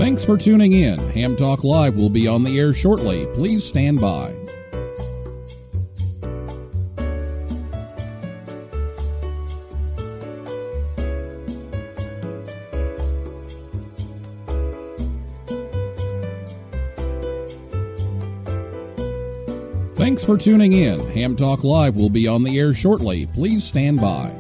Thanks for tuning in. Ham Talk Live will be on the air shortly. Please stand by. Thanks for tuning in. Ham Talk Live will be on the air shortly. Please stand by.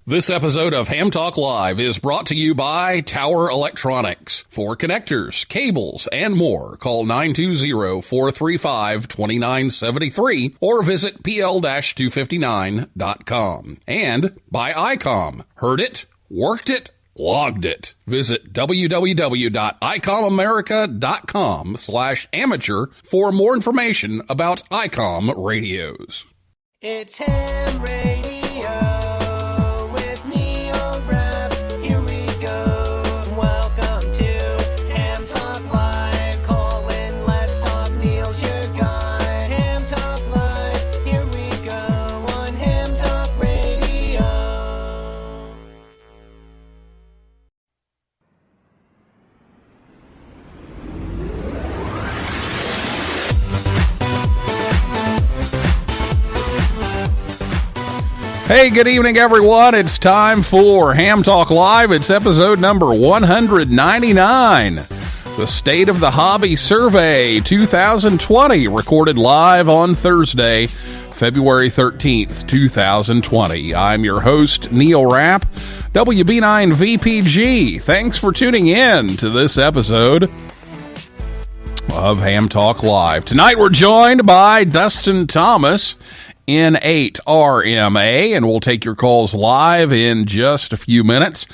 This episode of Ham Talk Live is brought to you by Tower Electronics. For connectors, cables, and more, call 920-435-2973 or visit pl-259.com. And by ICOM. Heard it? Worked it? Logged it. Visit www.icomamerica.com/amateur for more information about ICOM radios. It's Ham Radio with Neil Rapp. Here we go. Welcome to Ham Talk Live. Call in, let's talk. Neil's your guy. Ham Talk Live. Here we go on Ham Talk Radio. Hey, good evening, everyone. It's time for Ham Talk Live. It's episode number 199. The State of the Hobby Survey 2020, recorded live on Thursday, February 13th, 2020. I'm your host, Neil Rapp, WB9VPG. Thanks for tuning in to this episode of Ham Talk Live. Tonight we're joined by Dustin Thomas, N8RMA, and we'll take your calls live in just a few minutes.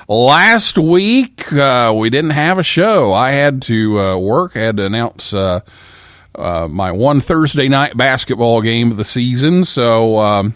Last week, we didn't have a show. I had to work. I had to announce my one Thursday night basketball game of the season, so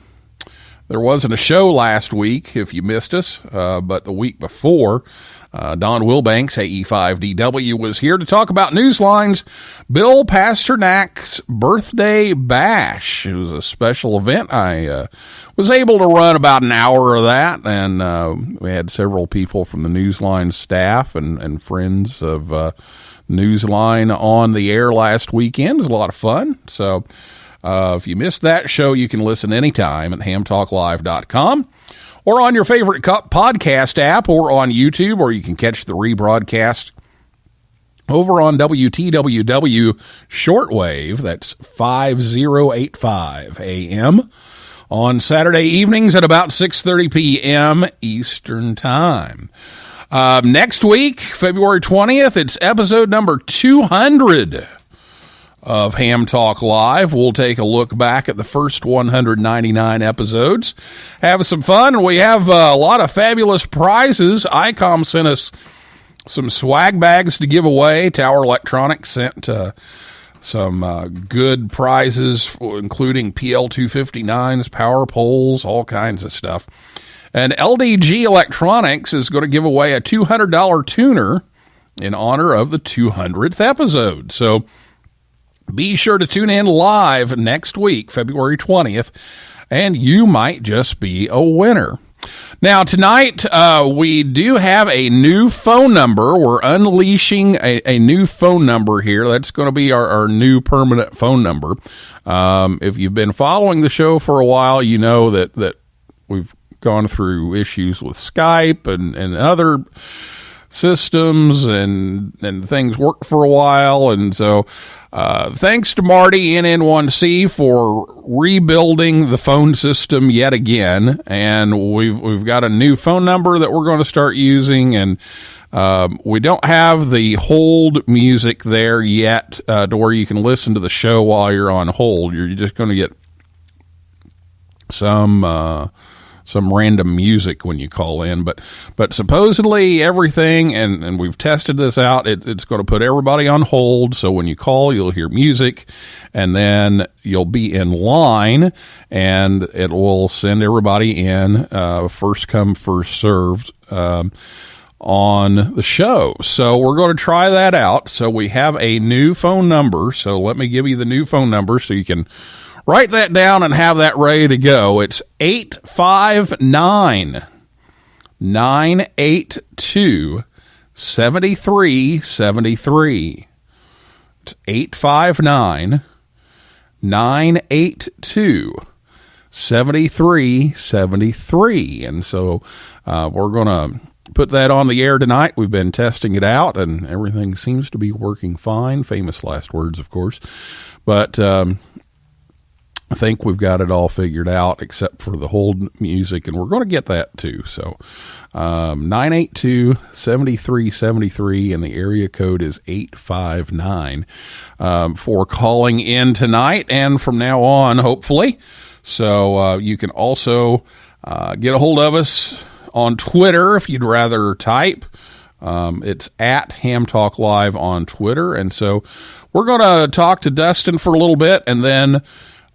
there wasn't a show last week if you missed us, but the week before, Don Wilbanks, AE5DW, was here to talk about Newsline's Bill Pasternak's birthday bash. It was a special event. I was able to run about an hour of that, and we had several people from the Newsline staff and friends of Newsline on the air last weekend. It was a lot of fun. So if you missed that show, you can listen anytime at hamtalklive.com. or on your favorite podcast app, or on YouTube, or you can catch the rebroadcast over on WTWW shortwave. That's 5085 AM on Saturday evenings at about 6:30 p.m. Eastern Time. Next week, February 20th, it's episode number 200 of Ham Talk Live. We'll take a look back at the first 199 episodes, have some fun, and we have a lot of fabulous prizes. ICOM sent us some swag bags to give away. Tower Electronics sent some good prizes, including PL259s, power poles, all kinds of stuff. And LDG Electronics is going to give away a $200 tuner in honor of the 200th episode. So be sure to tune in live next week, February 20th, and you might just be a winner. Now, tonight, we do have a new phone number. We're unleashing a new phone number here. That's going to be our new permanent phone number. If you've been following the show for a while, you know that we've gone through issues with Skype and other systems, and things worked for a while, and so thanks to Marty NN1C for rebuilding the phone system yet again, and we've got a new phone number that we're going to start using, and we don't have the hold music there yet to where you can listen to the show while you're on hold. You're just going to get some random music when you call in, but supposedly everything, and we've tested this out, it's going to put everybody on hold, so when you call, you'll hear music, and then you'll be in line, and it will send everybody in, first come, first served, on the show. So we're going to try that out. So we have a new phone number, so let me give you the new phone number so you can write that down and have that ready to go. It's 859 982 7373. It's 859 982 7373. And so we're going to put that on the air tonight. We've been testing it out, and everything seems to be working fine. Famous last words, of course. But I think we've got it all figured out except for the hold music, and we're going to get that too. So 982-7373, and the area code is 859 for calling in tonight and from now on, hopefully. So you can also get a hold of us on Twitter if you'd rather type. It's at Ham Talk Live on Twitter. And so we're going to talk to Dustin for a little bit, and then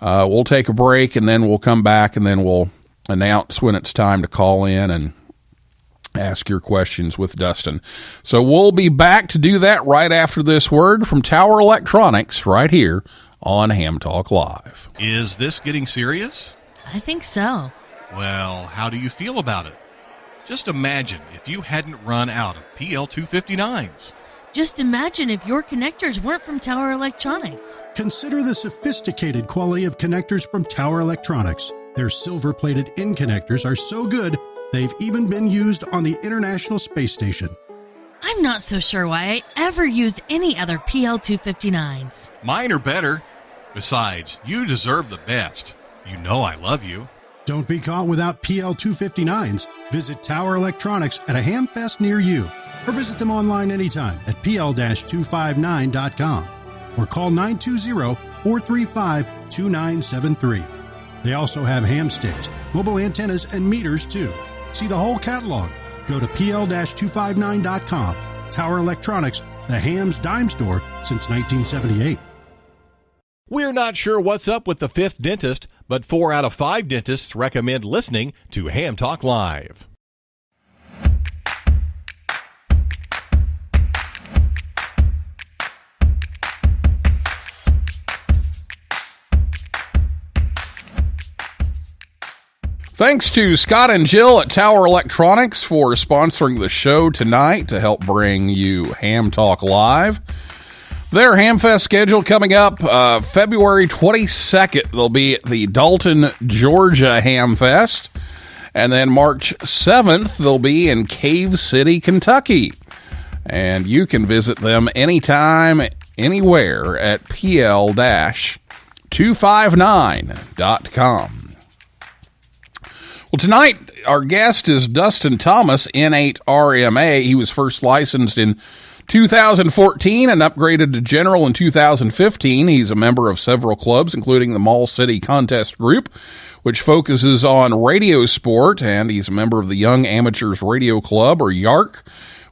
we'll take a break, and then we'll come back, and then we'll announce when it's time to call in and ask your questions with Dustin. So we'll be back to do that right after this word from Tower Electronics right here on Ham Talk Live. Is this getting serious? I think so. Well, how do you feel about it? Just imagine if you hadn't run out of PL259s. Just imagine if your connectors weren't from Tower Electronics. Consider the sophisticated quality of connectors from Tower Electronics. Their silver-plated end connectors are so good, they've even been used on the International Space Station. I'm not so sure why I ever used any other PL259s. Mine are better. Besides, you deserve the best. You know I love you. Don't be caught without PL259s. Visit Tower Electronics at a Hamfest near you, or visit them online anytime at pl-259.com, or call 920-435-2973. They also have ham sticks, mobile antennas, and meters too. See the whole catalog. Go to pl-259.com. Tower Electronics, the ham's dime store since 1978. We're not sure what's up with the fifth dentist, but 4 out of 5 dentists recommend listening to Ham Talk Live. Thanks to Scott and Jill at Tower Electronics for sponsoring the show tonight to help bring you Ham Talk Live. Their Hamfest schedule coming up February 22nd. They'll be at the Dalton, Georgia Hamfest. And then March 7th, they'll be in Cave City, Kentucky. And you can visit them anytime, anywhere at pl-259.com. Well, tonight, our guest is Dustin Thomas, N8RMA. He was first licensed in 2014 and upgraded to general in 2015. He's a member of several clubs, including the Mall City Contest Group, which focuses on radio sport, and he's a member of the Young Amateurs Radio Club, or YARC,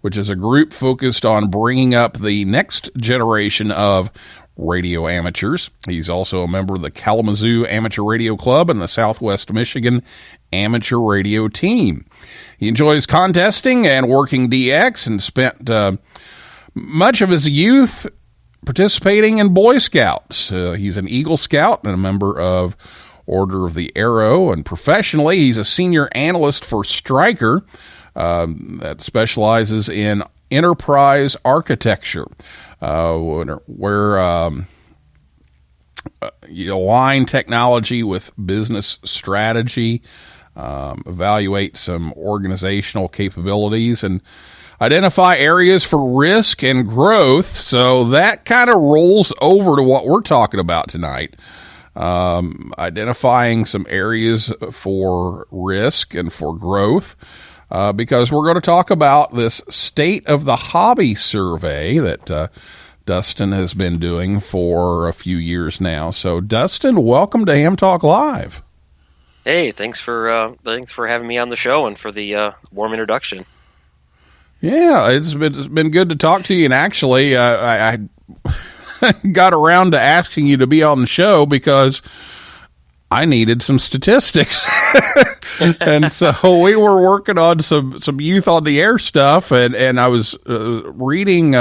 which is a group focused on bringing up the next generation of radio amateurs. He's also a member of the Kalamazoo Amateur Radio Club and the Southwest Michigan Amateur Radio Team. He enjoys contesting and working DX, and spent much of his youth participating in Boy Scouts. He's an Eagle Scout and a member of Order of the Arrow, and professionally he's a senior analyst for Stryker that specializes in enterprise architecture, where you align technology with business strategy, evaluate some organizational capabilities, and identify areas for risk and growth. So that kind of rolls over to what we're talking about tonight. Identifying some areas for risk and for growth, because we're going to talk about this State of the Hobby survey that Dustin has been doing for a few years now. So, Dustin, welcome to Ham Talk Live. Hey, thanks for having me on the show and for the warm introduction. Yeah, it's been good to talk to you. And actually, I got around to asking you to be on the show because I needed some statistics. And so we were working on some youth on the air stuff, and I was reading,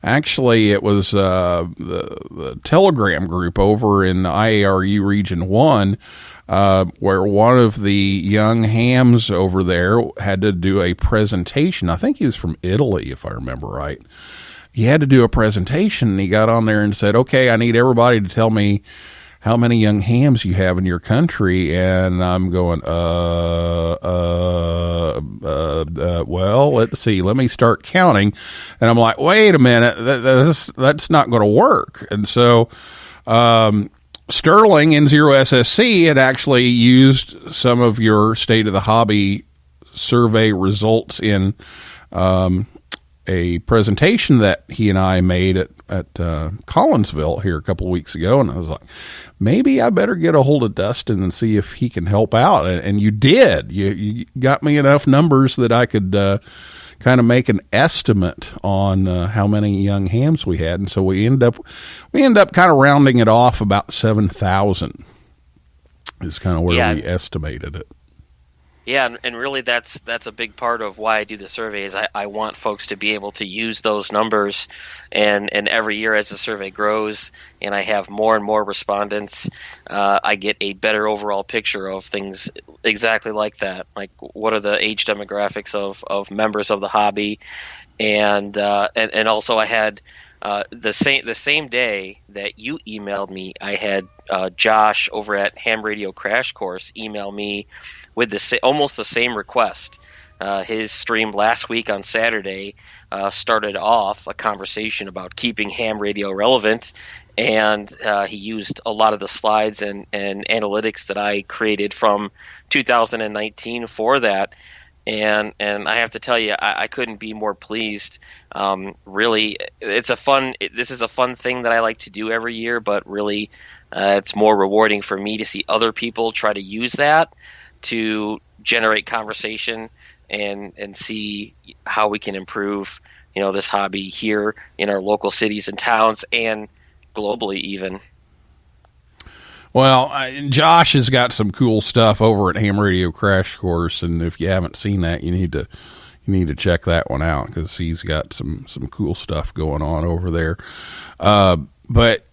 actually it was the Telegram group over in IARU Region 1, where one of the young hams over there had to do a presentation. I think he was from Italy, if I remember right. He had to do a presentation, and he got on there and said, okay, I need everybody to tell me how many young hams you have in your country. And I'm going, well, let's see, let me start counting. And I'm like, wait a minute, that's not going to work. And so, Sterling N0SSC had actually used some of your State of the Hobby survey results in, a presentation that he and I made at Collinsville here a couple of weeks ago, and I was like, maybe I better get a hold of Dustin and see if he can help out. And you did. You got me enough numbers that I could kind of make an estimate on how many young hams we had, and so we end up kind of rounding it off about 7,000 is kind of where we estimated it. Yeah, and really that's a big part of why I do the survey is I want folks to be able to use those numbers, and every year as the survey grows and I have more and more respondents, I get a better overall picture of things exactly like that. Like, what are the age demographics of members of the hobby, and also I had the same day that you emailed me, I had Josh over at Ham Radio Crash Course email me with almost the same request. His stream last week on Saturday started off a conversation about keeping ham radio relevant, and he used a lot of the slides and analytics that I created from 2019 for that. And I have to tell you, I couldn't be more pleased. Really, this is a fun thing that I like to do every year, but really it's more rewarding for me to see other people try to use that to generate conversation and see how we can improve, this hobby here in our local cities and towns and globally even. Well, Josh has got some cool stuff over at Ham Radio Crash Course, and if you haven't seen that, you need to check that one out because he's got some cool stuff going on over there. But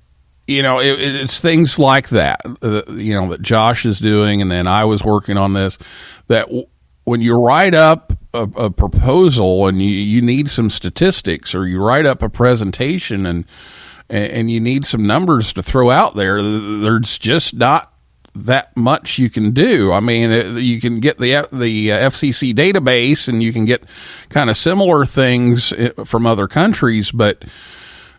it's things like that, that Josh is doing, and then I was working on this. That when you write up a proposal and you need some statistics, or you write up a presentation and you need some numbers to throw out there, there's just not that much you can do. I mean, you can get the FCC database, and you can get kind of similar things from other countries, but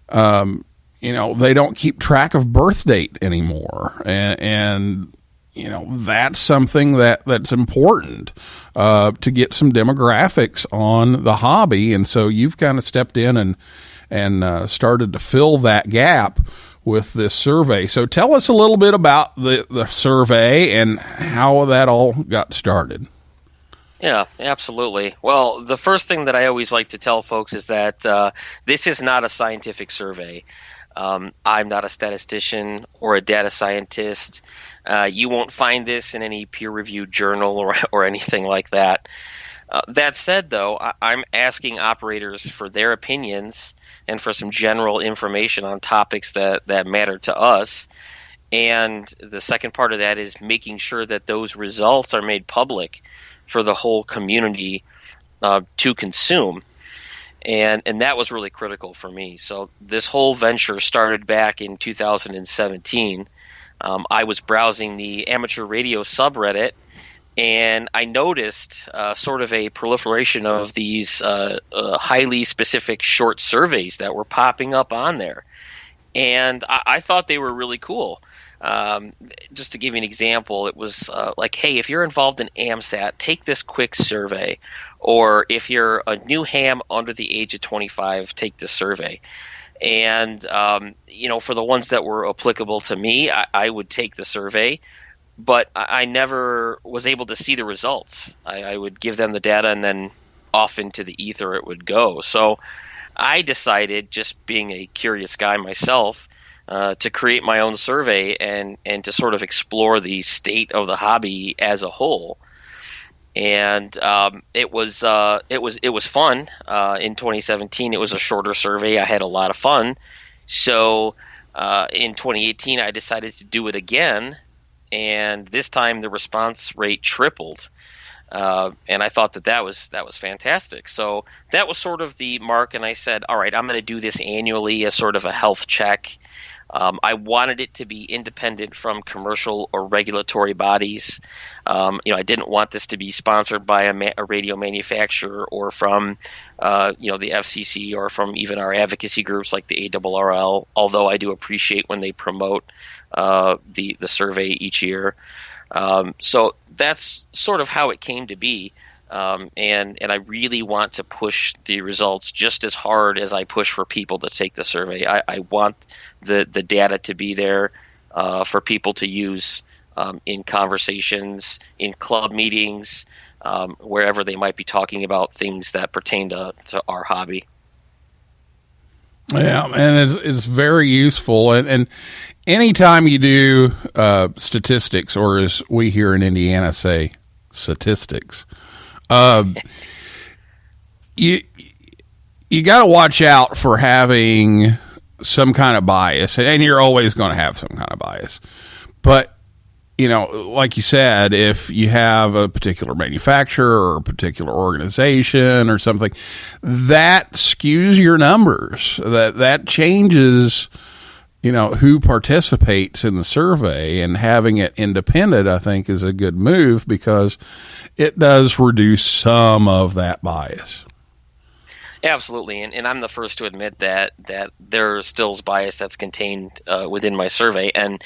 they don't keep track of birth date anymore, and that's something that's important to get some demographics on the hobby. And so you've kind of stepped in and started to fill that gap with this survey. So tell us a little bit about the survey and how that all got started. Yeah, absolutely. Well, the first thing that I always like to tell folks is that this is not a scientific survey. I'm not a statistician or a data scientist. You won't find this in any peer-reviewed journal or anything like that. That said, though, I'm asking operators for their opinions and for some general information on topics that matter to us. And the second part of that is making sure that those results are made public for the whole community to consume. And that was really critical for me. So this whole venture started back in 2017. I was browsing the amateur radio subreddit, and I noticed sort of a proliferation of these highly specific short surveys that were popping up on there. And I thought they were really cool. Just to give you an example, it was like, hey, if you're involved in AMSAT, take this quick survey. Or if you're a new ham under the age of 25, take this survey. And, for the ones that were applicable to me, I would take the survey. But I never was able to see the results. I would give them the data, and then off into the ether it would go. So I decided, just being a curious guy myself, to create my own survey and to sort of explore the state of the hobby as a whole. And it was fun. In 2017, it was a shorter survey. I had a lot of fun. So in 2018, I decided to do it again, and this time the response rate tripled. And I thought that was fantastic. So that was sort of the mark, and I said, all right, I'm going to do this annually as sort of a health check. I wanted it to be independent from commercial or regulatory bodies. I didn't want this to be sponsored by a radio manufacturer or from, the FCC or from even our advocacy groups like the ARRL, although I do appreciate when they promote the survey each year. So that's sort of how it came to be. And I really want to push the results just as hard as I push for people to take the survey. I want the data to be there for people to use in conversations, in club meetings, wherever they might be talking about things that pertain to our hobby. Yeah, and it's very useful. And anytime you do statistics, or as we here in Indiana say, statistics, you got to watch out for having some kind of bias, and you're always going to have some kind of bias. But like you said, if you have a particular manufacturer or a particular organization or something, that skews your numbers. That changes, who participates in the survey, and having it independent, I think, is a good move because it does reduce some of that bias. Absolutely, and I'm the first to admit that there still is bias that's contained within my survey, and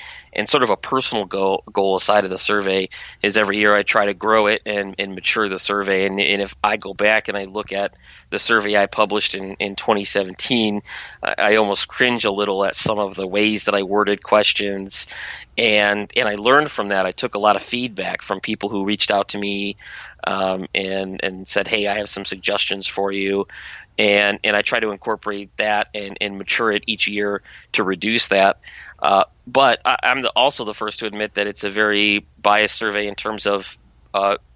sort of a personal goal aside of the survey is every year I try to grow it and mature the survey. And if I go back and I look at the survey I published in 2017, I almost cringe a little at some of the ways that I worded questions, and I learned from that. I took a lot of feedback from people who reached out to me and said, hey, I have some suggestions for you. And I try to incorporate that and mature it each year to reduce that. But I'm also the first to admit that it's a very biased survey in terms of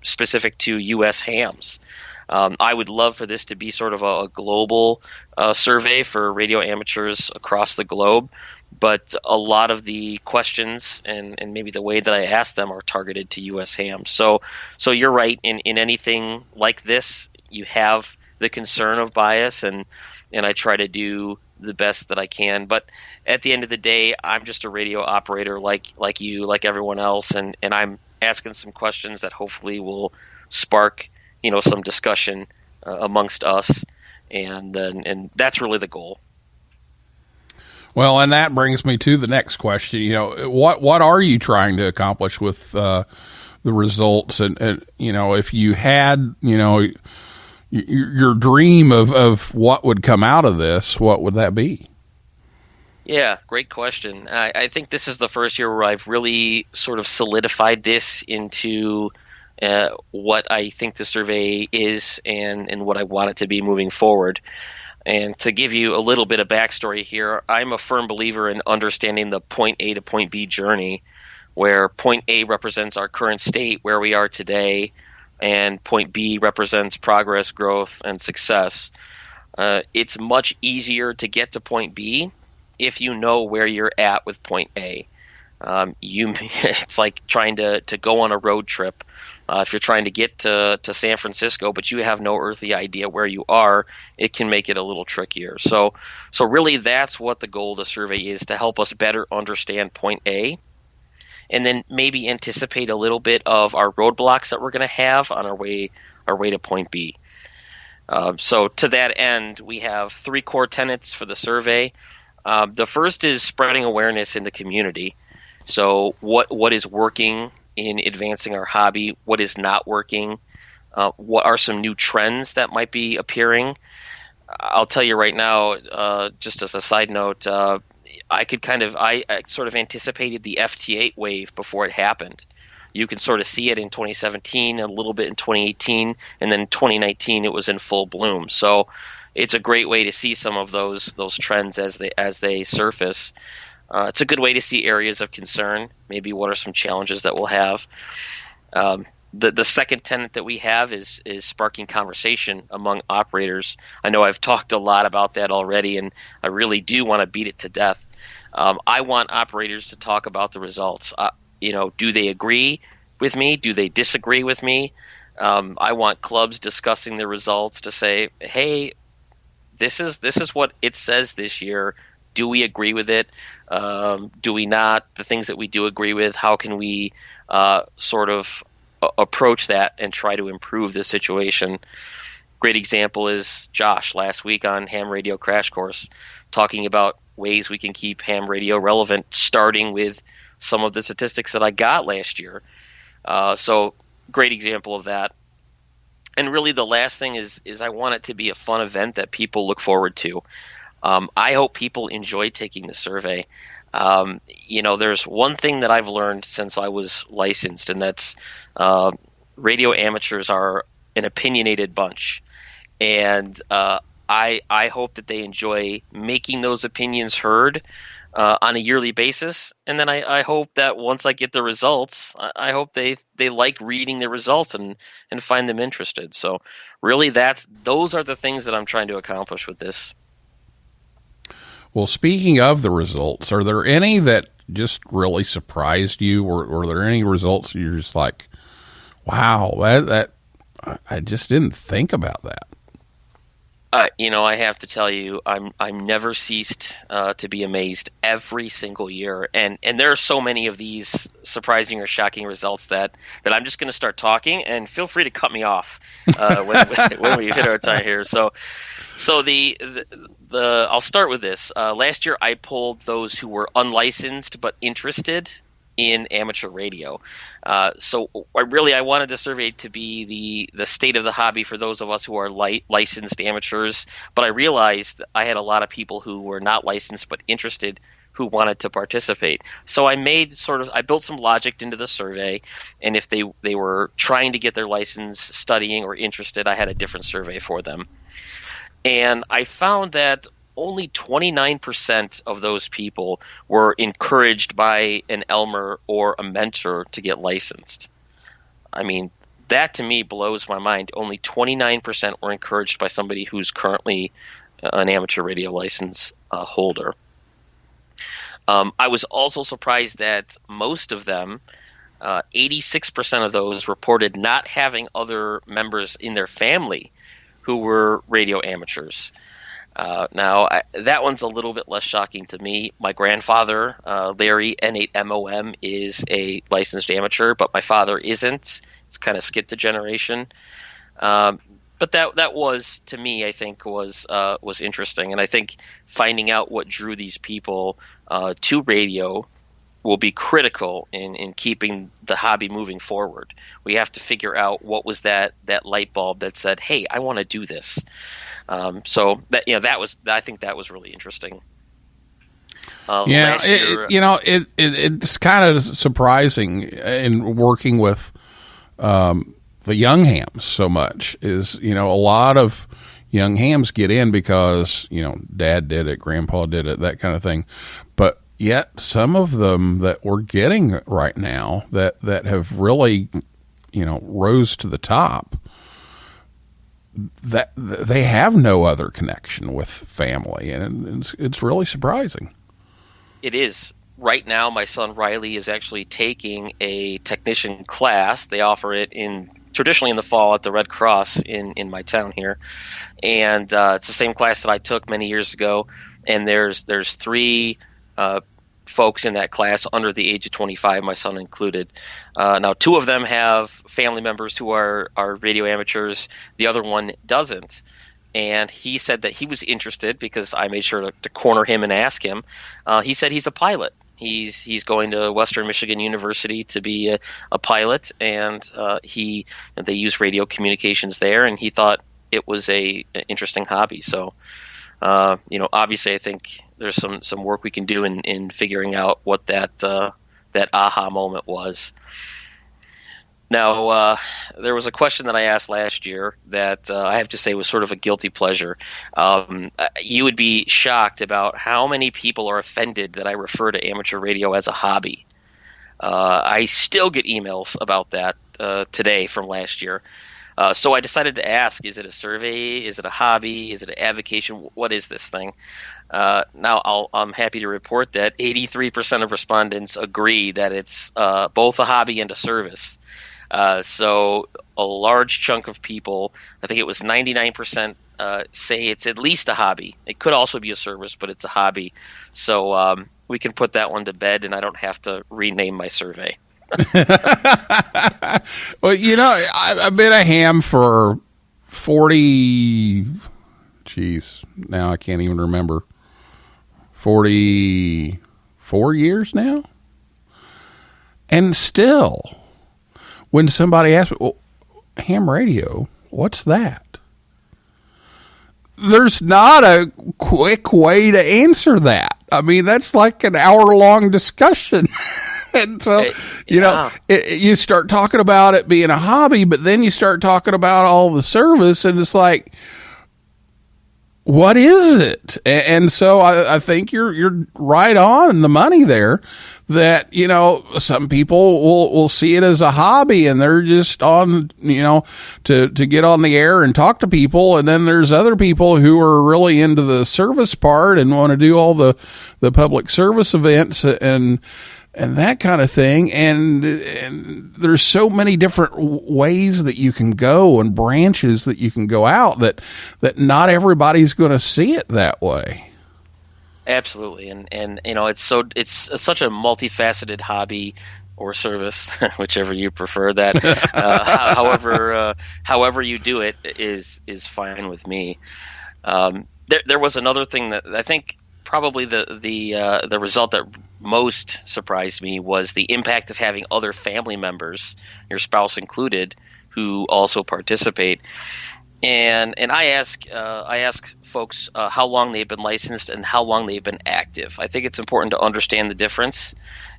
specific to U.S. hams. I would love for this to be sort of a global survey for radio amateurs across the globe. But a lot of the questions and maybe the way that I ask them are targeted to U.S. hams. So you're right. In anything like this, you have the concern of bias, and I try to do the best that I can. But at the end of the day, I'm just a radio operator like you, like everyone else, and I'm asking some questions that hopefully will spark some discussion amongst us, and that's really the goal. Well, and that brings me to the next question. What are you trying to accomplish with the results? And if you had, your dream of what would come out of this, what would that be? Yeah, great question. I think this is the first year where I've really sort of solidified this into what I think the survey is and what I want it to be moving forward. And to give you a little bit of backstory here, I'm a firm believer in understanding the point A to point B journey, where point A represents our current state, where we are today, and point B represents progress, growth, and success. It's much easier to get to point B if you know where you're at with point A. It's like trying to go on a road trip. If you're trying to get to San Francisco, but you have no earthly idea where you are, it can make it a little trickier. So really that's what the goal of the survey is, to help us better understand point A, and then maybe anticipate a little bit of our roadblocks that we're going to have on our way to point B. So to that end, we have 3 core tenets for the survey. The first is spreading awareness in the community. So what is working in advancing our hobby, what is not working, what are some new trends that might be appearing. I'll tell you right now, just as a side note, I sort of anticipated the FT8 wave before it happened. You can sort of see it in 2017, a little bit in 2018, and then 2019 it was in full bloom. So it's a great way to see some of those trends as they surface. It's a good way to see areas of concern, maybe what are some challenges that we'll have. The second tenet that we have is sparking conversation among operators. I know I've talked a lot about that already, and I really do want to beat it to death. I want operators to talk about the results. Do they agree with me? Do they disagree with me? I want clubs discussing the results to say, hey, this is what it says this year. Do we agree with it? Do we not? The things that we do agree with, how can we sort of approach that and try to improve the situation? Great example is Josh last week on Ham Radio Crash Course, talking about ways we can keep ham radio relevant, starting with some of the statistics that I got last year. So great example of that. And really the last thing is I want it to be a fun event that people look forward to. I hope people enjoy taking the survey. There's one thing that I've learned since I was licensed, and that's radio amateurs are an opinionated bunch. And I hope that they enjoy making those opinions heard on a yearly basis. And then I hope that once I get the results, I hope they like reading the results and find them interested. So really those are the things that I'm trying to accomplish with this. Well, speaking of the results, are there any that just really surprised you, or were there any results you're just like, wow, that I just didn't think about that? I have to tell you, I'm never ceased to be amazed every single year, and there are so many of these surprising or shocking results that I'm just going to start talking, and feel free to cut me off when we hit our time here. So I'll start with this. Last year, I polled those who were unlicensed but interested in amateur radio. So I wanted the survey to be the state of the hobby for those of us who are licensed amateurs. But I realized I had a lot of people who were not licensed but interested who wanted to participate. So I built some logic into the survey, and if they were trying to get their license, studying, or interested, I had a different survey for them. And I found that only 29% of those people were encouraged by an Elmer or a mentor to get licensed. I mean, that to me blows my mind. Only 29% were encouraged by somebody who's currently an amateur radio license holder. I was also surprised that most of them, 86% of those, reported not having other members in their family who were radio amateurs. That one's a little bit less shocking to me. My grandfather, Larry N8MOM, is a licensed amateur, but my father isn't. It's kind of skipped a generation. But that was, to me, I think was interesting. And I think finding out what drew these people to radio will be critical in keeping the hobby moving forward. We have to figure out what was that light bulb that said, "Hey, I want to do this." So I think that was really interesting. It's kind of surprising in working with the young hams so much. Is a lot of young hams get in because dad did it, grandpa did it, that kind of thing, but yet some of them that we're getting right now that have really rose to the top, that they have no other connection with family, and it's really surprising. It is. Right now, my son Riley is actually taking a technician class. They offer it traditionally in the fall at the Red Cross in my town here, and it's the same class that I took many years ago. And there's three folks in that class under the age of 25, my son included. Now, two of them have family members who are radio amateurs. The other one doesn't. And he said that he was interested because I made sure to corner him and ask him. He said he's a pilot. He's going to Western Michigan University to be a pilot, and they use radio communications there, and he thought it was an interesting hobby. So, obviously, I think there's some work we can do in figuring out what that aha moment was. Now, there was a question that I asked last year that I have to say was sort of a guilty pleasure. You would be shocked about how many people are offended that I refer to amateur radio as a hobby. I still get emails about that today from last year. So I decided to ask, is it a survey? Is it a hobby? Is it an avocation? What is this thing? Now, I'm happy to report that 83% of respondents agree that it's both a hobby and a service. So a large chunk of people, I think it was 99%, say it's at least a hobby. It could also be a service, but it's a hobby. So we can put that one to bed, and I don't have to rename my survey. Well, I've been a ham for 40, now I can't even remember, 44 years now. And still, when somebody asks me, well, ham radio, what's that? There's not a quick way to answer that. I mean, that's like an hour-long discussion. And so, you start talking about it being a hobby, but then you start talking about all the service, and it's like, what is it? And so I think you're right on the money there, that, some people will see it as a hobby, and they're just on, to get on the air and talk to people. And then there's other people who are really into the service part and want to do all the public service events and that kind of thing. And there's so many different ways that you can go and branches that you can go out that not everybody's going to see it that way. Absolutely. And it's such a multifaceted hobby or service, whichever you prefer that. However you do it is fine with me. There was another thing that I think probably the result that most surprised me was the impact of having other family members, your spouse included, who also participate. And I ask folks how long they've been licensed and how long they've been active. I think it's important to understand the difference,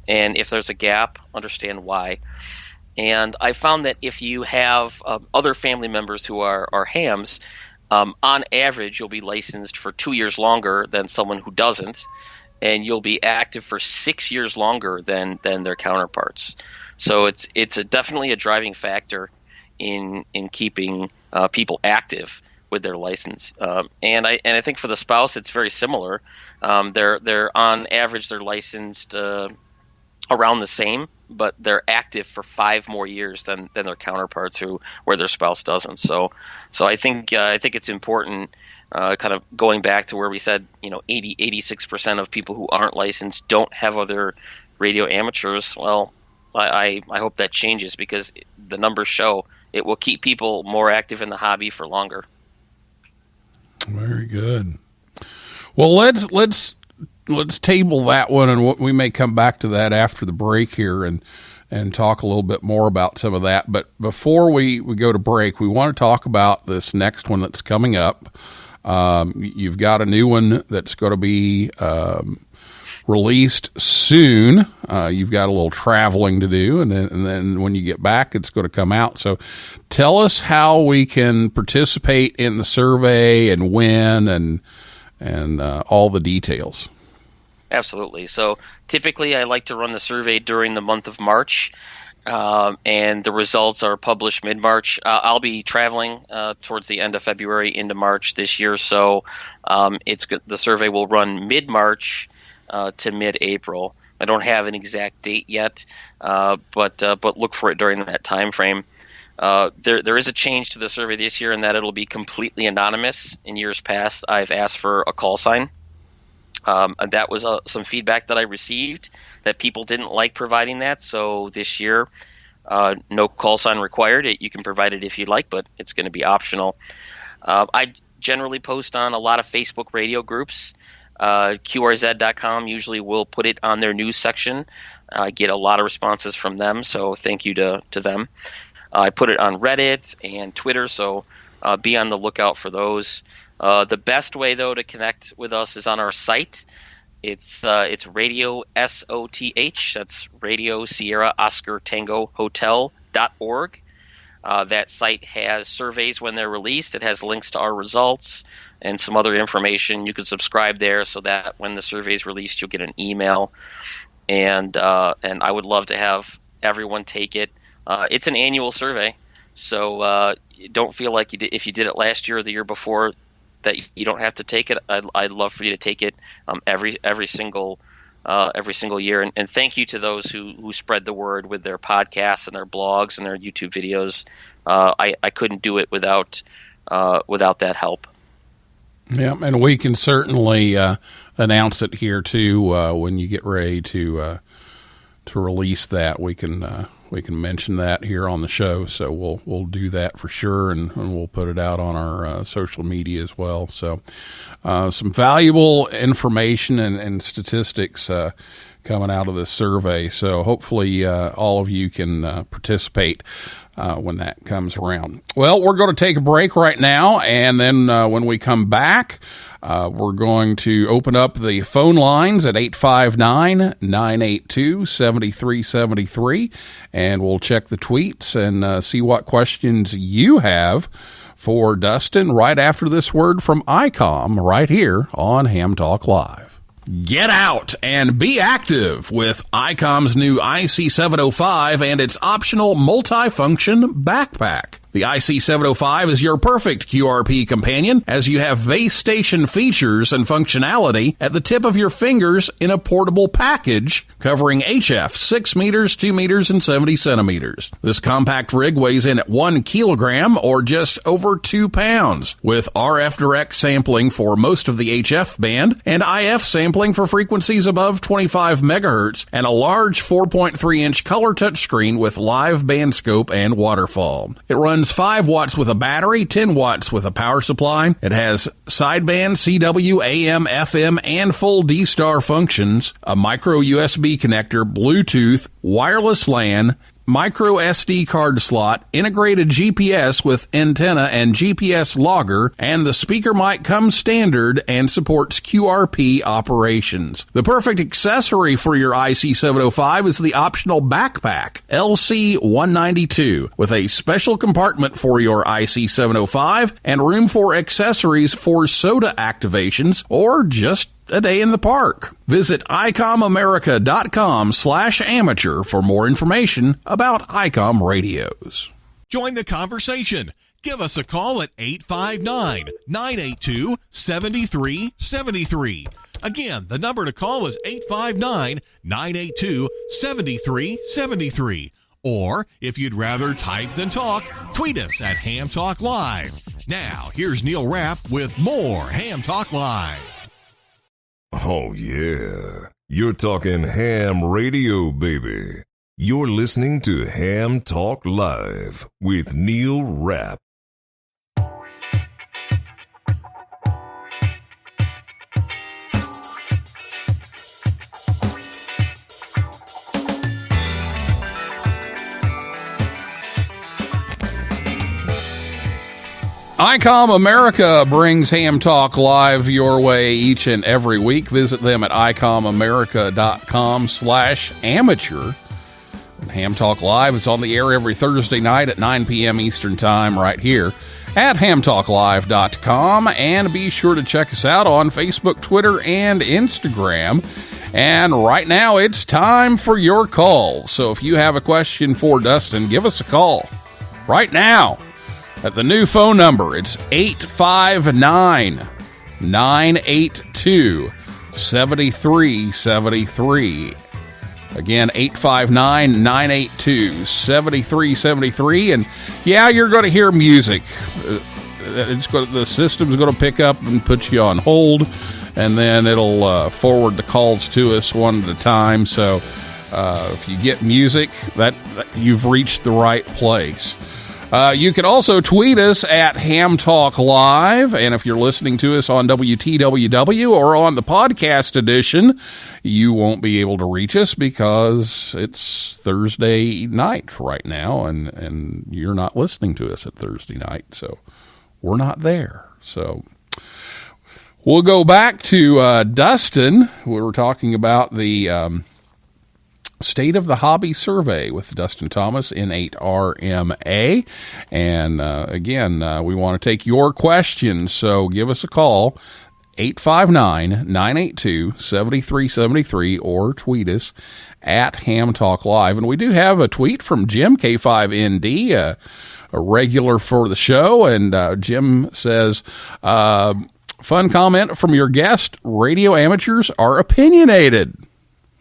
and if there's a gap, understand why. And I found that if you have other family members who are hams, on average, you'll be licensed for 2 years longer than someone who doesn't, and you'll be active for 6 years longer than their counterparts. So it's definitely a driving factor in keeping people active with their license. And I think for the spouse, it's very similar. They're on average, they're licensed around the same, but they're active for 5 more years than their counterparts where their spouse doesn't. So I think it's important, kind of going back to where we said, 86% of people who aren't licensed don't have other radio amateurs. Well, I hope that changes, because the numbers show it will keep people more active in the hobby for longer. Very good. Well, let's table that one, and we may come back to that after the break here and talk a little bit more about some of that. But before we go to break, we want to talk about this next one that's coming up. You've got a new one that's going to be released soon. You've got a little traveling to do, and then when you get back, it's going to come out. So tell us how we can participate in the survey and when and all the details. Absolutely. So typically I like to run the survey during the month of March, and the results are published mid-March. I'll be traveling towards the end of February into March this year, so the survey will run mid-March to mid-April. I don't have an exact date yet, but look for it during that time frame. There is a change to the survey this year in that it'll be completely anonymous. In years past, I've asked for a call sign. And that was some feedback that I received, that people didn't like providing that. So this year, no call sign required. You can provide it if you'd like, but it's going to be optional. I generally post on a lot of Facebook radio groups. QRZ.com usually will put it on their news section. I get a lot of responses from them, so thank you to them. I put it on Reddit and Twitter, so be on the lookout for those. The best way, though, to connect with us is on our site. It's Radio SOTH. That's Radio Sierra Oscar Tango Hotel hamtalklive.org. That site has surveys when they're released. It has links to our results and some other information. You can subscribe there so that when the survey is released, you'll get an email. And I would love to have everyone take it. It's an annual survey, so don't feel like if you did it last year or the year before that you don't have to take it. I'd love for you to take it every single year. And thank you to those who spread the word with their podcasts and their blogs and their YouTube videos. I couldn't do it without that help. Yeah, and we can certainly announce it here too when you get ready to release that. We can mention that here on the show, so we'll do that for sure, and we'll put it out on our social media as well. So some valuable information and statistics coming out of this survey. So hopefully all of you can participate when that comes around. Well, we're going to take a break right now, and then when we come back, we're going to open up the phone lines at 859-982-7373, and we'll check the tweets and see what questions you have for Dustin right after this word from ICOM right here on Ham Talk Live. Get out and be active with ICOM's new IC705 and its optional multifunction backpack. The IC705 is your perfect QRP companion, as you have base station features and functionality at the tip of your fingers in a portable package covering HF 6 meters, 2 meters, and 70 centimeters. This compact rig weighs in at 1 kilogram or just over 2 pounds, with RF direct sampling for most of the HF band and IF sampling for frequencies above 25 megahertz, and a large 4.3-inch color touchscreen with live band scope and waterfall. It runs 5 watts with a battery, 10 watts with a power supply. It has sideband, CW, AM, FM, and full D-Star functions, a micro USB connector, Bluetooth, wireless LAN, micro SD card slot, integrated GPS with antenna and GPS logger, and the speaker mic comes standard and supports QRP operations. The perfect accessory for your IC705 is the optional backpack, LC192, with a special compartment for your IC705 and room for accessories for soda activations or just a day in the park. Visit ICOMAmerica.com/amateur for more information about ICOM radios. Join the conversation. Give us a call at 859-982-7373. Again, the number to call is 859-982-7373. Or, if you'd rather type than talk, tweet us at Ham Talk Live. Now, here's Neil Rapp with more Ham Talk Live. Oh, yeah. You're talking ham radio, baby. You're listening to Ham Talk Live with Neil Rapp. ICOM America brings Ham Talk Live your way each and every week. Visit them at ICOMAmerica.com/amateur. Ham Talk Live is on the air every Thursday night at 9 p.m. Eastern Time right here at hamtalklive.com. And be sure to check us out on Facebook, Twitter, and Instagram. And right now it's time for your calls. So if you have a question for Dustin, give us a call right now. At the new phone number, it's 859-982-7373. Again, 859-982-7373. And yeah, you're going to hear music. The system's going to pick up and put you on hold, and then it'll forward the calls to us one at a time. So if you get music, that you've reached the right place. You can also tweet us at Ham Talk Live, and if you're listening to us on WTWW or on the podcast edition, you won't be able to reach us because it's Thursday night right now, and you're not listening to us at Thursday night, so we're not there. So we'll go back to Dustin. We were talking about the State of the Hobby Survey with Dustin Thomas, N8RMA. And again, we want to take your questions, so give us a call, 859-982-7373, or tweet us at Ham Talk Live. And we do have a tweet from Jim K5ND, a regular for the show, and Jim says, fun comment from your guest, radio amateurs are opinionated.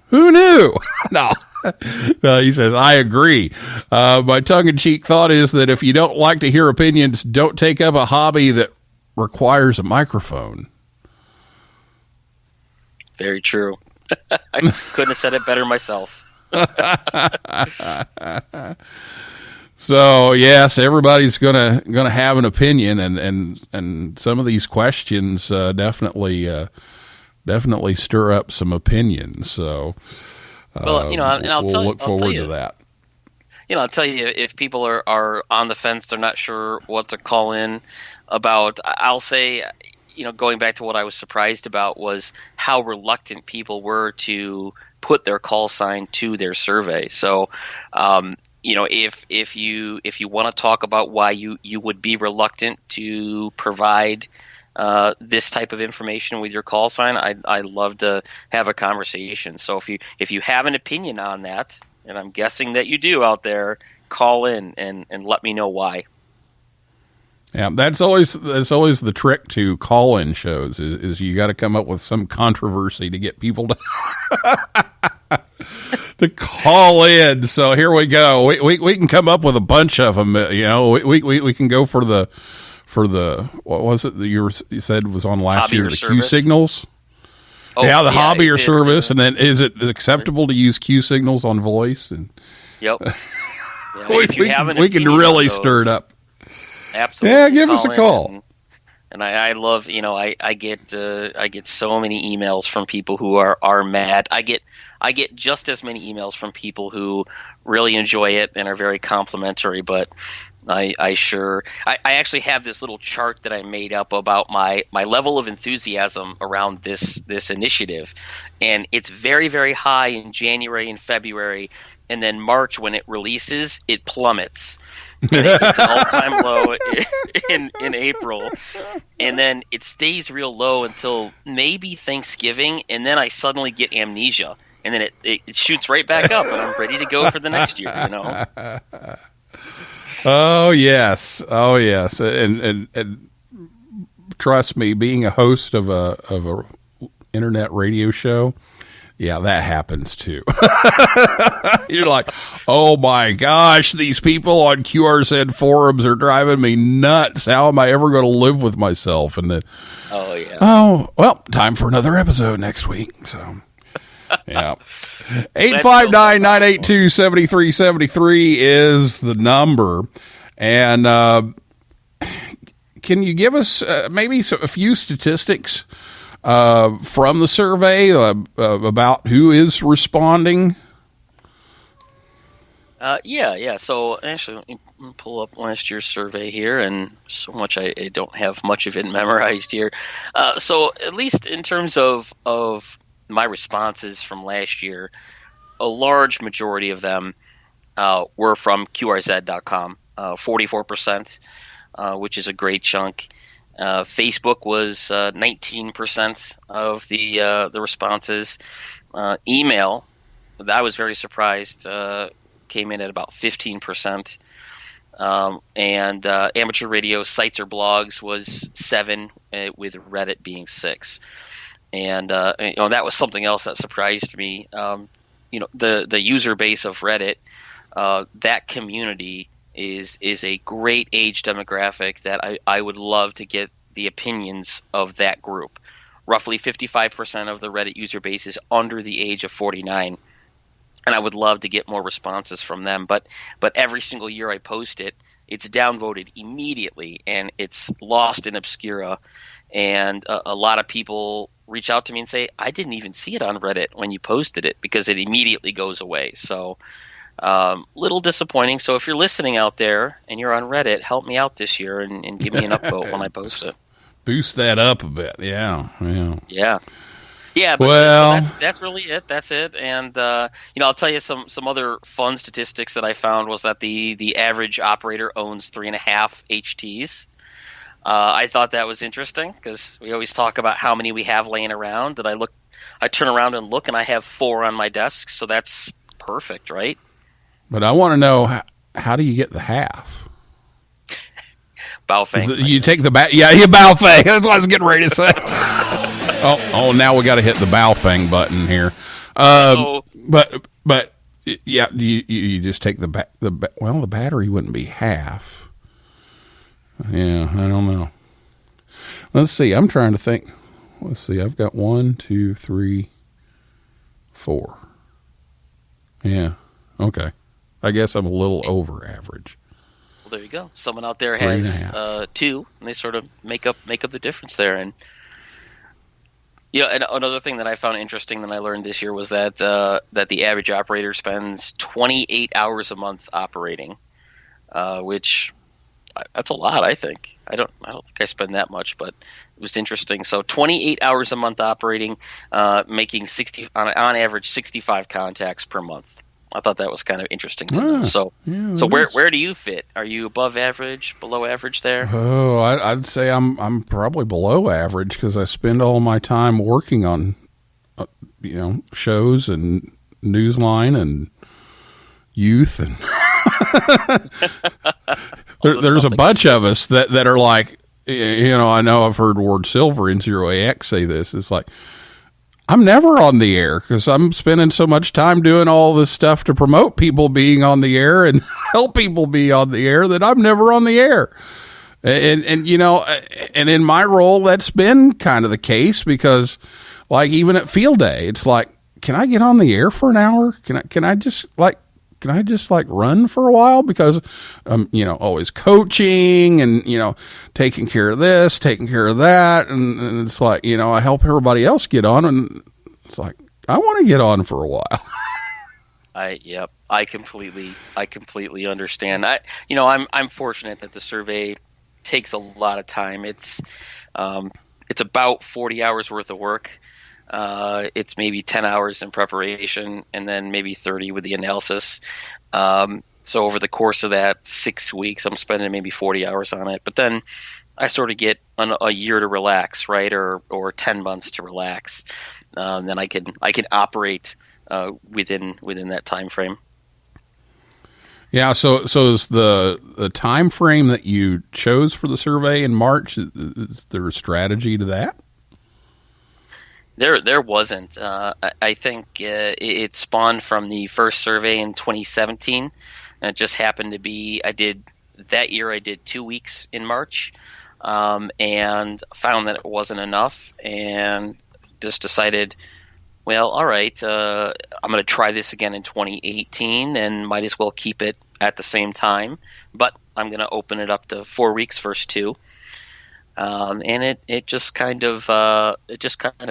Who knew? No. He says, I agree. My tongue-in-cheek thought is that if you don't like to hear opinions, don't take up a hobby that requires a microphone. Very true. I couldn't have said it better myself. So yes, everybody's gonna have an opinion, and some of these questions definitely stir up some opinions. So, well, and we'll look forward to that. I'll tell you, if people are on the fence, they're not sure what to call in about. I'll say, going back to what I was surprised about was how reluctant people were to put their call sign to their survey. So, if you want to talk about why you would be reluctant to provide this type of information with your call sign, I'd love to have a conversation. So if you have an opinion on that, and I'm guessing that you do out there, call in and let me know why. Yeah, that's always the trick to call-in shows is you got to come up with some controversy to get people to to call in. So here we go. We can come up with a bunch of them. We can go for the what was it that you said was on last hobby year? The Q signals. Oh, yeah, the hobby or service, it, and then is it acceptable to use Q signals on voice? And yep. Yeah, we can really stir it up. Absolutely. Yeah, give us a call. And I love, I get so many emails from people who are mad. I get just as many emails from people who really enjoy it and are very complimentary. But I actually have this little chart that I made up about my level of enthusiasm around this initiative, and it's very, very high in January and February, and then March when it releases, it plummets. And it hits an all-time low in April, and then it stays real low until maybe Thanksgiving, and then I suddenly get amnesia, and then it shoots right back up, and I'm ready to go for the next year. Oh yes, and trust me, being a host of a internet radio show. Yeah, that happens too. You're like, oh my gosh, these people on QRZ forums are driving me nuts. How am I ever going to live with myself? And then, oh, well, time for another episode next week. So, yeah. 859-982-7373 is the number. And can you give us maybe a few statistics from the survey about who is responding? Yeah. So actually, let me pull up last year's survey here, and so much I don't have much of it memorized here. So at least in terms of my responses from last year, a large majority of them were from QRZ.com, 44%, which is a great chunk. Facebook was 19% of the responses. Email, I was very surprised, came in at about 15%. And amateur radio sites or blogs was 7%, with Reddit being 6%. And that was something else that surprised me. The user base of Reddit, that community is a great age demographic that I would love to get the opinions of that group. Roughly 55% of the Reddit user base is under the age of 49, and I would love to get more responses from them. But every single year I post it, it's downvoted immediately, and it's lost in obscura. And a lot of people reach out to me and say, I didn't even see it on Reddit when you posted it, because it immediately goes away. So little disappointing. So if you're listening out there and you're on Reddit, help me out this year and give me an upvote when I post it. Boost that up a bit. Yeah. Yeah, but Well, so that's really it. That's it. And I'll tell you some other fun statistics that I found was that the average operator owns 3.5 HTs. I thought that was interesting because we always talk about how many we have laying around. And I turn around and look, and I have 4 on my desk, so that's perfect, right? but I want to know how do you get the half? Baofeng. You take the back, yeah, you Baofeng. That's what I was getting ready to say. oh, now we got to hit the Baofeng button here. But yeah, you just take the battery wouldn't be half. Yeah, I don't know. Let's see. I'm trying to think. Let's see. I've got 1, 2, 3, 4. Yeah. Okay. I guess I'm a little over average. Well, there you go. Someone out there 3.5. has 2, and they sort of make up the difference there. And and another thing that I found interesting that I learned this year was that the average operator spends 28 hours a month operating, which that's a lot. I think I don't think I spend that much, but it was interesting. So 28 hours a month operating, making 60 on average 65 contacts per month. I thought that was kind of interesting to know. So where do you fit? Are you above average, below average there? Oh, I'd say I'm probably below average because I spend all my time working on shows and Newsline and Youth and there's a bunch of us that are like, I know I've heard Ward Silver and 0AX say this. It's like, I'm never on the air because I'm spending so much time doing all this stuff to promote people being on the air and help people be on the air that I'm never on the air. And in my role, that's been kind of the case because like even at field day, it's like, can I get on the air for an hour? Can I just run for a while because always coaching and taking care of this, taking care of that, and it's like I help everybody else get on, and it's like I want to get on for a while. I completely understand. I'm fortunate that the survey takes a lot of time. It's about 40 hours worth of work. It's maybe 10 hours in preparation and then maybe 30 with the analysis. So over the course of that 6 weeks, I'm spending maybe 40 hours on it. But then I sort of get a year to relax, right? Or 10 months to relax. Then I can operate within that time frame. Yeah. So is the time frame that you chose for the survey in March, is there a strategy to that? There wasn't. I think it spawned from the first survey in 2017. And it just happened to be I did 2 weeks in March, and found that it wasn't enough, and just decided, well, all right, I'm going to try this again in 2018, and might as well keep it at the same time. But I'm going to open it up to 4 weeks first 2. And it just kind of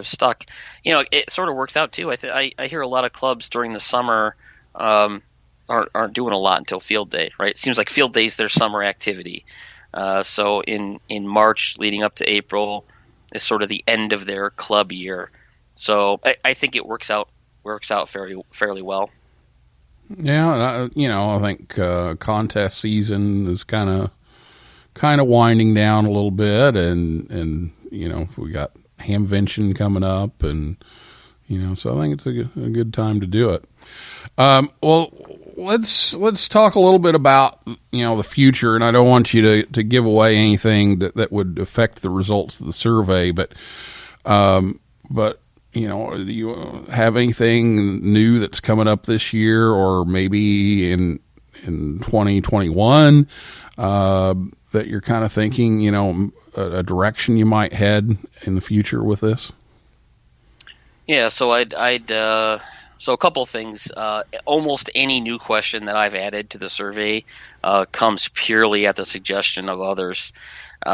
stuck. It sort of works out too. I hear a lot of clubs during the summer aren't doing a lot until field day, right? It seems like field day is their summer activity. So in March leading up to April is sort of the end of their club year. So I think it works out fairly well. Yeah, I think contest season is kind of winding down a little bit, and we got Hamvention coming up, and so I think it's a good time to do it. Well, let's talk a little bit about the future, and I don't want you to give away anything that would affect the results of the survey, but do you have anything new that's coming up this year, or maybe in 2021? That you're kind of thinking, a direction you might head in the future with this? Yeah, so so a couple of things. Almost any new question that I've added to the survey comes purely at the suggestion of others.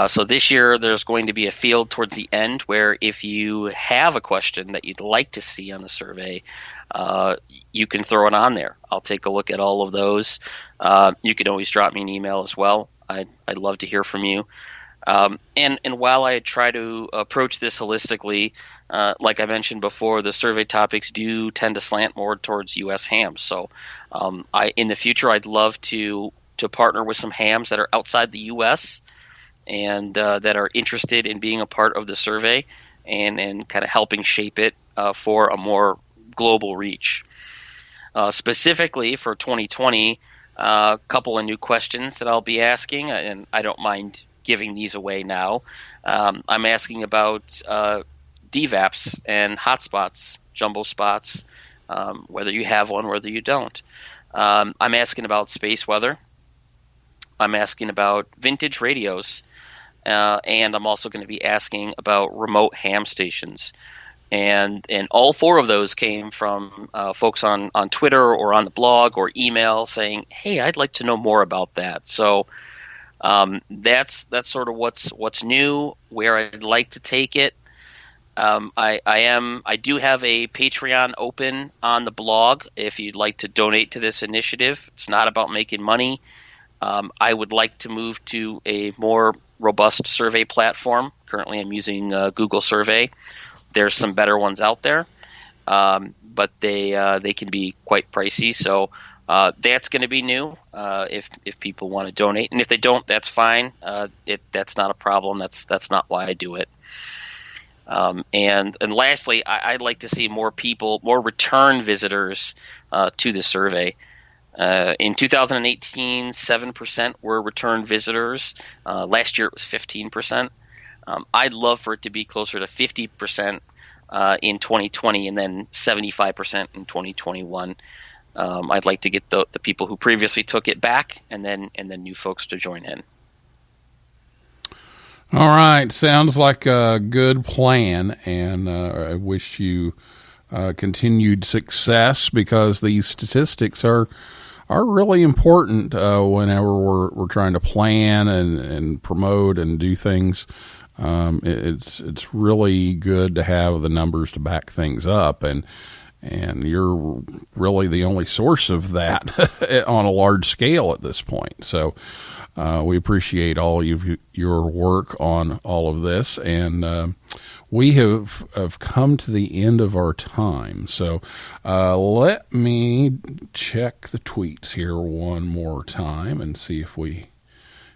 So this year there's going to be a field towards the end where if you have a question that you'd like to see on the survey, you can throw it on there. I'll take a look at all of those. You can always drop me an email as well. I'd love to hear from you. And while I try to approach this holistically, like I mentioned before, the survey topics do tend to slant more towards U.S. hams. So in the future, I'd love to partner with some hams that are outside the U.S. and that are interested in being a part of the survey and kind of helping shape it for a more global reach. Specifically for 2020, a couple of new questions that I'll be asking, and I don't mind giving these away now. I'm asking about DVAPs and hotspots, jumbo spots, whether you have one, whether you don't. I'm asking about space weather. I'm asking about vintage radios. And I'm also going to be asking about remote ham stations. And all four of those came from folks on Twitter or on the blog or email saying, hey, I'd like to know more about that. So that's sort of what's new, where I'd like to take it. I do have a Patreon open on the blog if you'd like to donate to this initiative. It's not about making money. I would like to move to a more robust survey platform. Currently, I'm using Google Survey. There's some better ones out there, but they can be quite pricey. So that's going to be new if people want to donate, and if they don't, that's fine. That's not a problem. That's not why I do it. And lastly, I'd like to see more return visitors to the survey. In 2018, 7% were return visitors. Last year it was 15%. I'd love for it to be closer to 50% in 2020 and then 75% in 2021. I'd like to get the people who previously took it back and then new folks to join in. All right. Sounds like a good plan, and I wish you continued success, because these statistics are really important whenever we're trying to plan and promote and do things. It's really good to have the numbers to back things up, and you're really the only source of that on a large scale at this point. So we appreciate all of your work on all of this, and we have come to the end of our time. So let me check the tweets here one more time and see if we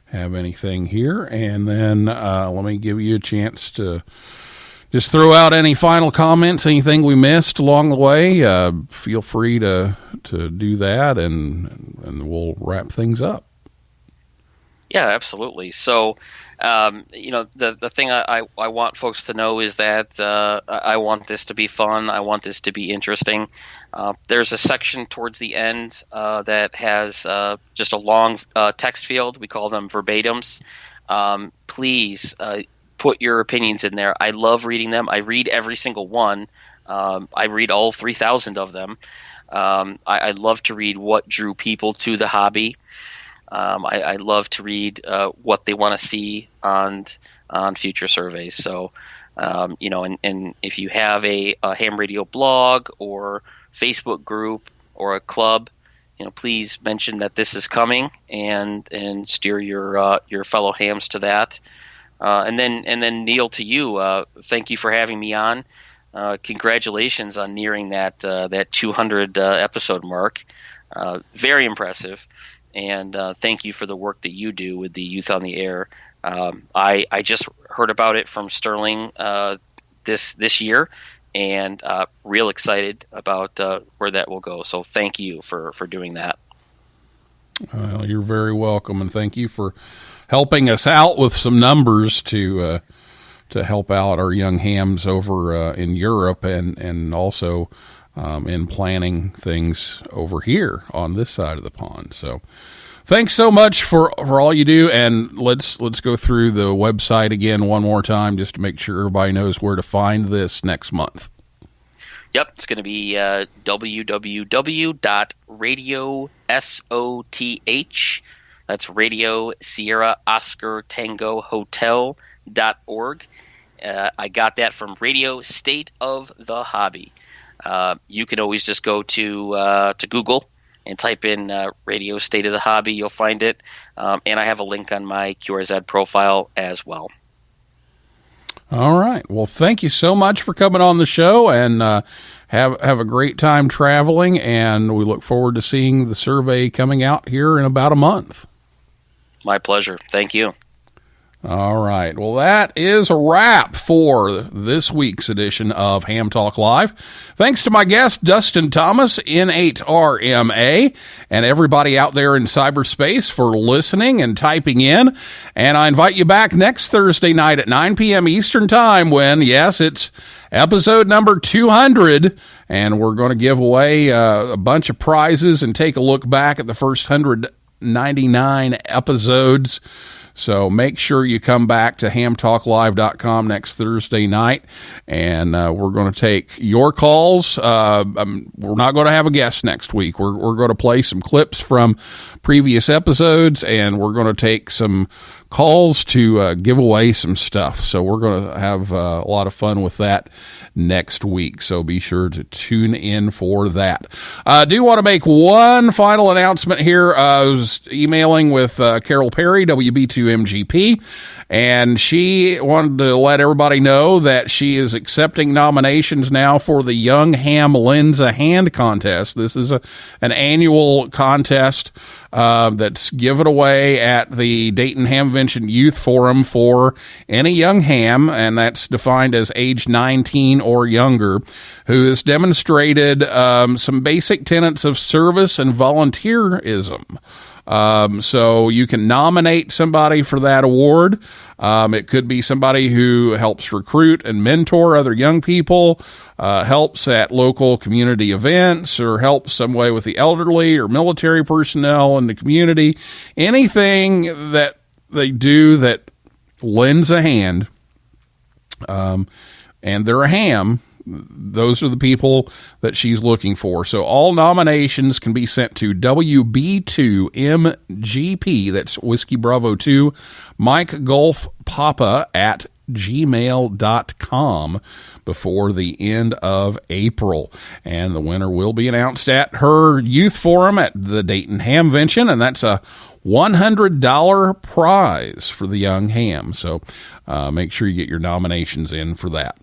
have anything here. And then let me give you a chance to just throw out any final comments, anything we missed along the way. Feel free to do that, and we'll wrap things up. Yeah, absolutely. So, the thing I want folks to know is that I want this to be fun. I want this to be interesting. There's a section towards the end that has just a long text field. We call them verbatims. Please put your opinions in there. I love reading them. I read every single one. I read all 3,000 of them. I love to read what drew people to the hobby. I love to read what they want to see on future surveys. So, and if you have a ham radio blog or Facebook group or a club, please mention that this is coming and steer your fellow hams to that. And then Neil, to you, thank you for having me on. Congratulations on nearing that 200 episode mark. Very impressive. And thank you for the work that you do with the Youth on the Air. I just heard about it from Sterling this year, and real excited about where that will go. So thank you for doing that. Well, you're very welcome, and thank you for helping us out with some numbers to help out our young hams over in Europe, and also in planning things over here on this side of the pond. So thanks so much for all you do. And let's go through the website again one more time, just to make sure everybody knows where to find this next month. Yep. It's going to be www.radiosoth, that's Radio Sierra Oscar Tango Hotel.org. I got that from Radio State of the Hobby. You can always just go to Google and type in Radio State of the Hobby. You'll find it. And I have a link on my QRZ profile as well. All right. Well, thank you so much for coming on the show, and have a great time traveling, and we look forward to seeing the survey coming out here in about a month. My pleasure. Thank you. All right. Well, that is a wrap for this week's edition of Ham Talk Live. Thanks to my guest, Dustin Thomas, N8RMA, and everybody out there in cyberspace for listening and typing in. And I invite you back next Thursday night at 9 p.m. Eastern Time when, yes, it's episode number 200, and we're going to give away a bunch of prizes and take a look back at the first 199 episodes. So make sure you come back to hamtalklive.com next Thursday night, and we're going to take your calls. We're not going to have a guest next week. We're going to play some clips from previous episodes, and we're going to take some calls to give away some stuff. So we're going to have a lot of fun with that next week. So be sure to tune in for that. I do want to make one final announcement here. I was emailing with Carol Perry, WB2MGP, and she wanted to let everybody know that she is accepting nominations now for the Young Ham Lends a Hand contest. This is an annual contest that's given away at the Dayton Hamvention Youth Forum for any young ham, and that's defined as age 19 or younger, who has demonstrated some basic tenets of service and volunteerism. So you can nominate somebody for that award. It could be somebody who helps recruit and mentor other young people, helps at local community events, or helps some way with the elderly or military personnel in the community. Anything that they do that lends a hand, and they're a ham, those are the people that she's looking for. So all nominations can be sent to WB2MGP, that's Whiskey Bravo 2, Mike Golf Papa at gmail.com before the end of April. And the winner will be announced at her youth forum at the Dayton Hamvention, and that's a $100 prize for the young ham. So make sure you get your nominations in for that.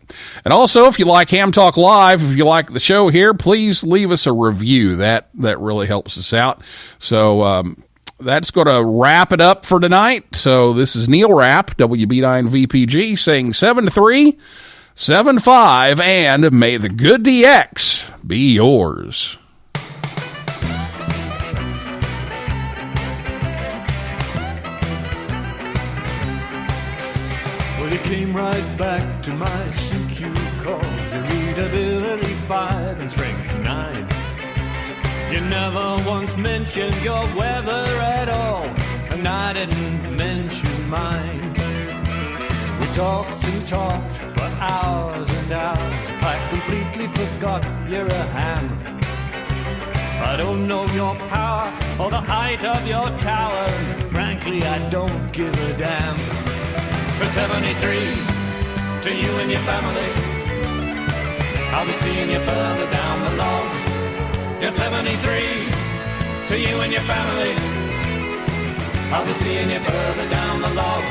And also, if you like Ham Talk Live, if you like the show here, please leave us a review. That really helps us out. So that's going to wrap it up for tonight. So this is Neil Rapp, WB9VPG, saying 7-3, 7-5, and may the good DX be yours. Well, you came right back to my CQ call. Your readability 5 and strength 9. You never once mentioned your weather at all, and I didn't mention mine. We talked and talked for hours and hours. I completely forgot you're a ham. I don't know your power or the height of your tower. Frankly, I don't give a damn. So 73s to you and your family. I'll be seeing you further down the log. Your 73s to you and your family. I'll be seeing you further down the log.